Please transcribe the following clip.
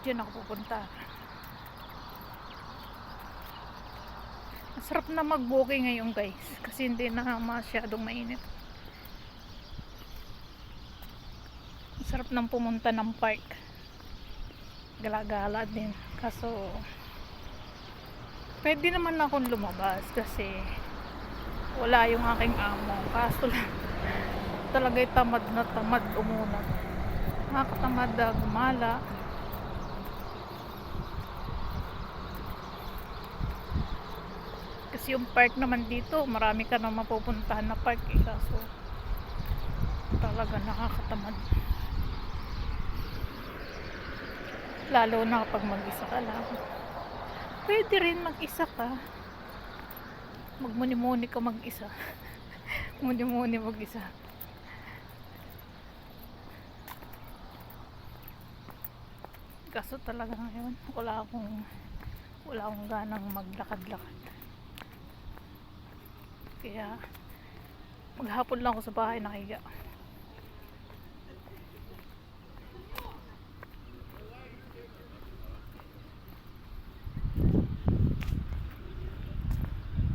Diyan ako pupunta. Masarap na mag-walking ngayon guys, kasi hindi na masyadong mainit. Masarap nang pumunta ng park. Gala-gala din. Kaso pwede naman akong lumabas kasi wala yung aking amo. Kaso lang talaga'y tamad na tamad umunat. Nakakatamad gumala. Kasi yung park naman dito, marami ka na mapupuntahan na park eh. Kaso talaga nakakatamad. Lalo na kapag mag-isa ka lang. Pwede rin mag-isa ka. Magmuni-muni ka mag-isa. Muni-muni mag-isa. Kaso talaga ngayon, wala akong ganang maglakad-lakad. Kaya maghapon lang ako sa bahay nakahiga.